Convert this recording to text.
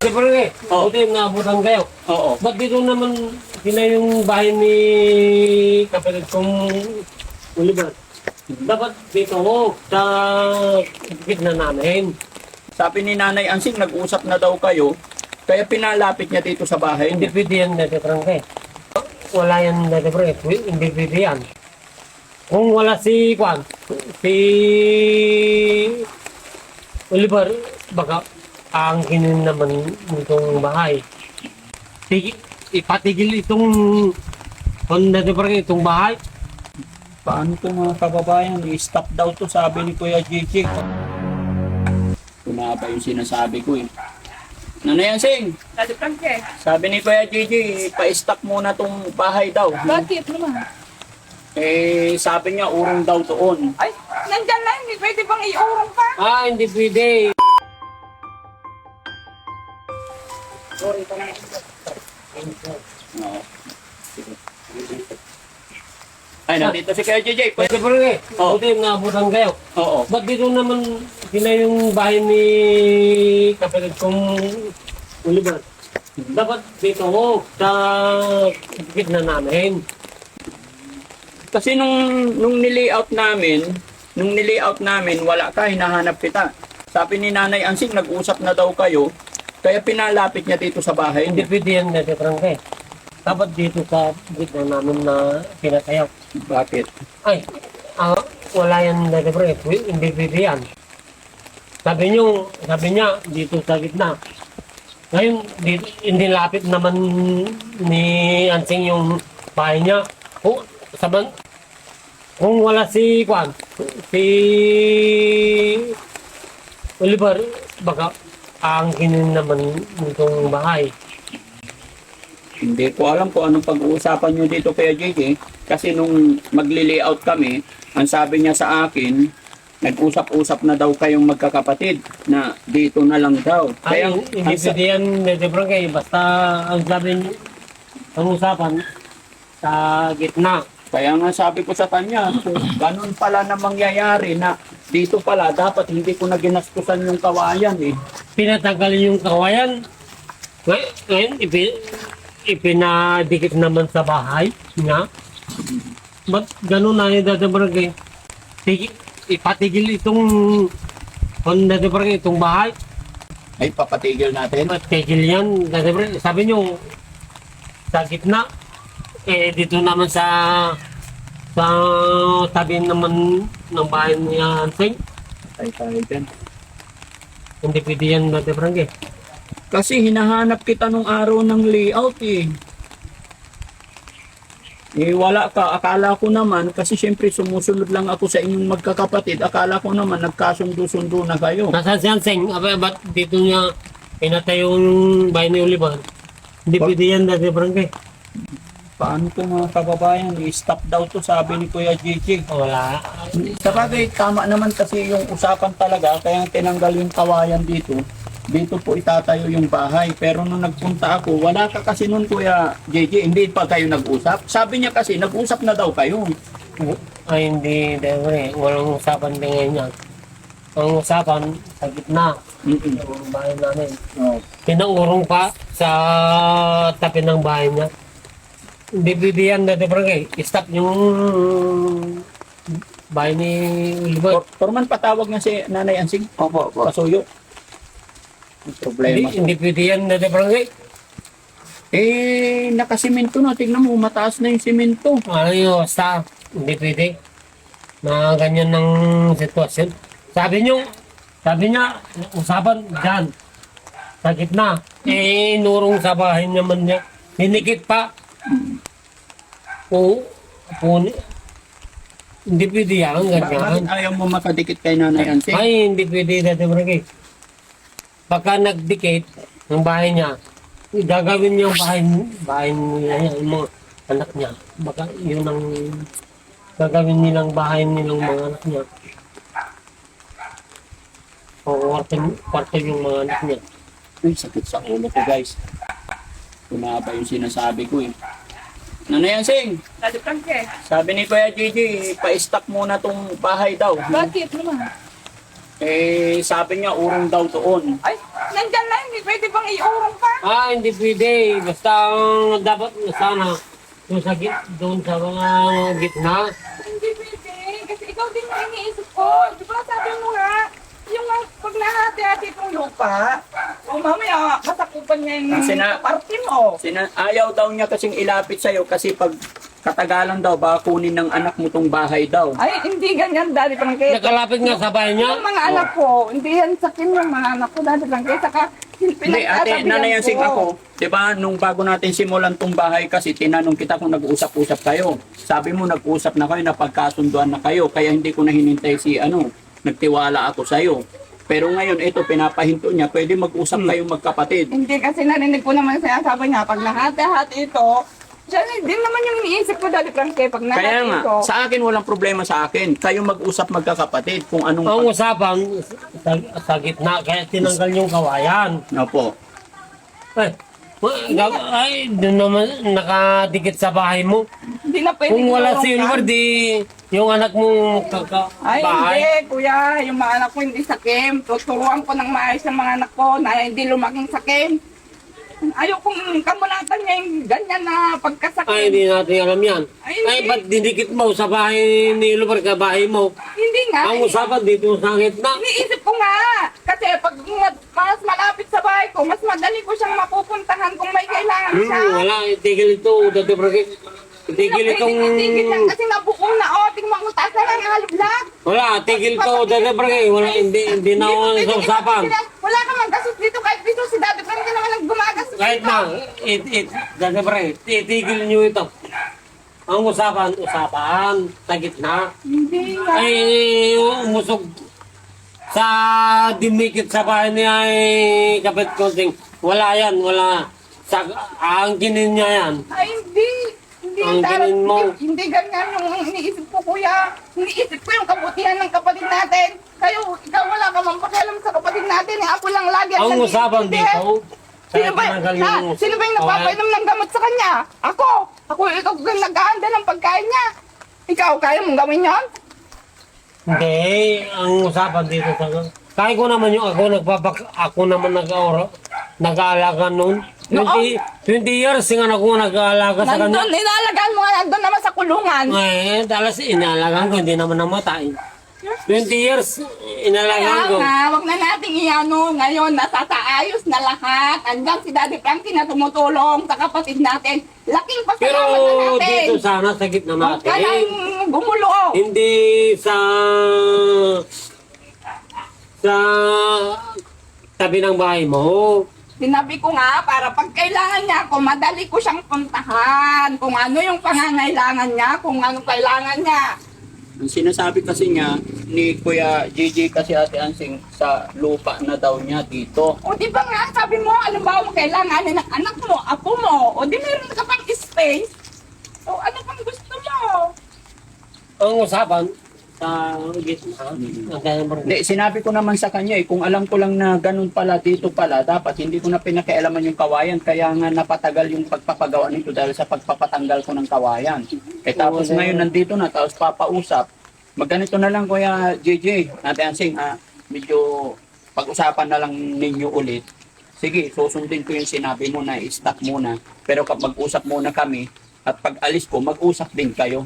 Siyempre, Oo. buti naabutan kayo. Oo. Ba't dito naman sila yung bahay ni kapatid kong Oliver? Dapat dito ho, sa gitna namin. Sabi ni Nanay Ansing, nag-usap na daw kayo, kaya pinalapit niya dito sa bahay Hindi niya. pwede yan dati Franke. Wala yan dati Franke. Hindi pwede yan. Kung wala si Kwan, si Oliver, baka aangkinin naman itong bahay. Ipatigil itong Honda de Franke, itong bahay. Paano to mga kababayan? I-stop daw to, sabi ni Kuya JJ. Ito na ba yung sinasabi ko eh. Nanay Ansing, Dati Franke. sabi ni Kuya JJ, pa-stop muna tong bahay daw. Bakit naman? Eh, sabi niya, urong daw doon. Ay, nandyan na, hindi pwede bang iurong pa? Hindi pwede. Oo. Ay, nandito si Kuya JJ. Pwede Pwede. Franke, Oo. buti naabutan kayo. Oo. Ba't dito naman sila yung bahay ni kapatid kong Oliver? Dapat dito ho, sa gitna namin. Kasi nung nilayout namin, wala ka, hinahanap kita. Sabi ni Nanay Ansing, nag-usap na daw kayo, kaya pinalapit niya dito sa bahay Hindi niya. pwede yan dati Franke. Dapat dito sa gitna namin na pinatayaw. Bakit? Ay, wala yan dati Franke. Hindi pwede yan. Sabi niya, dito sa gitna. Ngayon, dito, hindi lapit naman ni Ansing yung bahay niya. Kung wala si Kwan, si Oliver, baka aangkinin naman itong bahay. Hindi ko alam kung anong pag-uusapan nyo dito kaya JJ. Kasi nung magli-layout kami, ang sabi niya sa akin, nag-usap-usap na daw kayong magkakapatid na dito na lang daw. Ay, Kaya hindi pwede yan, Dede Frankie. Basta ang sabi, ang usapan, sa gitna. Kaya nga sabi ko sa kanya, kung ganun pala na mangyayari na dito pala, dapat hindi ko na ginastusan yung kawayan eh. Pinatagal yung kawayan. Ngayon, ipinadikit naman sa bahay niya. Ba't ganun na yung Dede Frankie? Ipatigil itong Honda de Frankie, itong bahay. Ay, papatigil natin. Ipatigil yan. Dede Frankie, sabi nyo, sa gitna. Dito naman sa tabi naman ng bahay ni Hansing. Ay, tayo dyan. Hindi pwede yan, Dede Frankie. Kasi hinahanap kita nung araw ng layout eh. Eh wala ka, akala ko naman, kasi syempre sumusunod lang ako sa inyong magkakapatid, akala ko naman nagkasundo-sundo na kayo. Nasaan si Hansing? Ba't dito niya pinatay yung bahay ni Oliver? Hindi pwede yan, Dede Frankie. Paano to mga kababayan? I-stop daw to, sabi ni Kuya JJ. Wala. Sa bagay, tama naman kasi yung usapan talaga, kaya tinanggal yung kawayan dito. Dito po itatayo yung bahay. Pero nung nagpunta ako, wala ka kasi nun Kuya JJ, hindi pa kayo nag-usap. Sabi niya kasi, nag-usap na daw kayo. Ay, hindi, Dede Frankie. Walang usapan din ngayon yan. Ang usapan, sa gitna. Yung bahay namin. Oh. Pinaurong pa sa tabi ng bahay niya. Hindi pwede yan, Dede Frankie. Stop yung bahay ni Oliver. Forman, patawag nga si Nanay Ansing. Opo. Pasuyo. Ang problema. Hindi pwede yan, Dede Frankie. Eh, nakasimento na. Tingnan mo, mataas na yung simento. Ano yun, basta, hindi pwede. Na ganyan ng sitwasyon. Sabi niya, usapan dyan. Sa gitna. Nurong sa bahay naman niya. Hinikit pa. Oo. Hindi pwede yan, Bakit ganyan. ayaw mo makadikit kay Nanay Ansing? Ay, hindi pwede, Dede Frankie. Baka nagdikit ng bahay niya, gagawin niya yung bahay niya, yung mga anak niya. Baka yun ang gagawin nilang bahay nilang mga anak niya. O kwarto yung mga anak niya. Ay, sakit sa ulo ko guys. Tumaba yung sinasabi ko eh. Nanay Ansing, Dati Franke. sabi ni Kuya JJ, pa-stop muna tong bahay daw. Bakit naman? Eh, sabi niya, urong daw doon. Ay, Nandyan na, hindi pwede bang iurong pa? Hindi pwede. Basta dapat sana doon sa, doon sa mga gitna. Hindi pwede. Kasi ikaw din yung iniisip ko. Di ba sabi mo nga, yung pag nahati-hati itong lupa, o mamaya masakupan niya yung Kasi na- party mo. Ayaw daw niya kasing ilapit sa'yo kasi pag katagalan daw, baka kunin ng anak mo tong bahay daw. Ay, hindi ganyan, Daddy Frankie. Nakalapit nga sa bahay niya. Yung mga anak ko, hindi yan sakin yung mga anak ko, Daddy Frankie. Saka, Hindi, ate, nanayansing ako. Di ba, nung bago natin simulan tong bahay kasi, tinanong kita kung nag-usap-usap kayo. Sabi mo, nag-usap na kayo, napagkasunduan na kayo. Kaya hindi ko na hinintay si, nagtiwala ako sa'yo. Pero ngayon, ito, pinapahinto niya, pwede mag-usap kayong magkapatid. Hindi kasi narinig ko naman sinasabi niya, pag nahati-hati ito, siya din naman yung iniisip ko, Daddy Frankie, pag Kaya nahati nga, ito. sa akin walang problema sa akin. Kayo mag-usap magkakapatid kung anong... Ang usapan sa gitna, kaya tinanggal yung kawayan. Opo. Ay, doon naman nakadikit sa bahay mo. Hindi na pwede Kung wala iurong silver, yan. di yung anak mo Ay, bahay. hindi, kuya. Yung mga anak ko hindi sakim. Tuturuan ko ng maayos ang mga anak ko na hindi lumaking sakim. Ayaw kong kamunatan niya yung ganyan na pagkasakim. Ay, hindi natin alam yan. Ay, hindi. Ay, ba't didikit mo sa bahay ni Lubar ka bahay mo? Hindi nga. Ang usapan dito sa gitna. Iniisip ko nga. Kasi pag mas malapit sa bahay ko, mas madali ko siyang mapupuntahan kung may kailangan siya. Wala, itigil ito. Dati brake. Itigil itong... Tigil lang kasi nabuo na. O, tingnan mo, taas na lang, halublag. Wala, tigil to. Dati brake. Wala, hindi na ako sa usapan. Wala ka maggastos dito kahit dito si Daddy Frank hindi naman nagbumagastos Kahit dito. na, dati brake. Itigil nyo ito. Ang usapan sa gitna. Hindi nga. Ay, umusog sa dimikit sa bahay niya ay kapit konting. Wala yan, wala. Sa aangkinin niya yan. Ay, hindi. Hindi, Ang Dad, tingin mo. hindi ganyan yung iniisip ko, kuya. Iniisip ko yung kabutihan ng kapatid natin. Kayo, ikaw wala ka mang pakialam sa kapatid natin. Eh. Ako lang lagi ang Ang usapan nag-iintindi. dito, Sino ba, tinanggal yung- sino ba yung nagpapainom ng gamot sa kanya? Ako. Ikaw ang nag-aanda ng pagkain niya. Ikaw, kaya mong gawin yan? Hindi, ang usapan dito sa kaya ko naman yung ako naman nag-aalaga noon. 20 years nga ako nag-aalaga sa kanya. Nandun, inalagaan mo nga nandun naman sa kulungan. Eh, talas inalagaan ko, hindi naman namatay. 20 years inalagaan Kaya ko. nga, wag na nating iano. Ngayon, nasataayos na lahat. Andiyan si Daddy Frankie na tumutulong sa kapatid natin. Laking Pero pasalamat na natin. dito sana sa gitna Huwag ka nang natin. gumulo. Hindi sa tabi ng bahay mo. Sinabi ko nga, para pag kailangan niya ako, madali ko siyang puntahan. Kung ano yung pangangailangan niya, kung ano kailangan niya. Ang sinasabi kasi niya ni Kuya Gigi kasi Ate Ansing sa lupa na daw niya dito. O di ba nga, sabi mo, alam ba mo kailangan ng anak mo, apo mo, o di meron ka pang space. O ano pang gusto mo? Ang usapan sa gitna. Hindi, sinabi ko naman sa kanya kung alam ko lang na ganun pala, dito pala, dapat hindi ko na pinakialaman yung kawayan, kaya nga napatagal yung pagpapagawa nito dahil sa pagpapatanggal ko ng kawayan. Tapos ngayon nandito na, tapos papausap. Magganito na lang Kuya JJ, Ate Ansing, medyo pag-usapan na lang ninyo ulit. Sige, susundin ko yung sinabi mo na i-stop muna. Pero kapag mag-usap muna kami, at pag alis ko, mag-usap din kayo.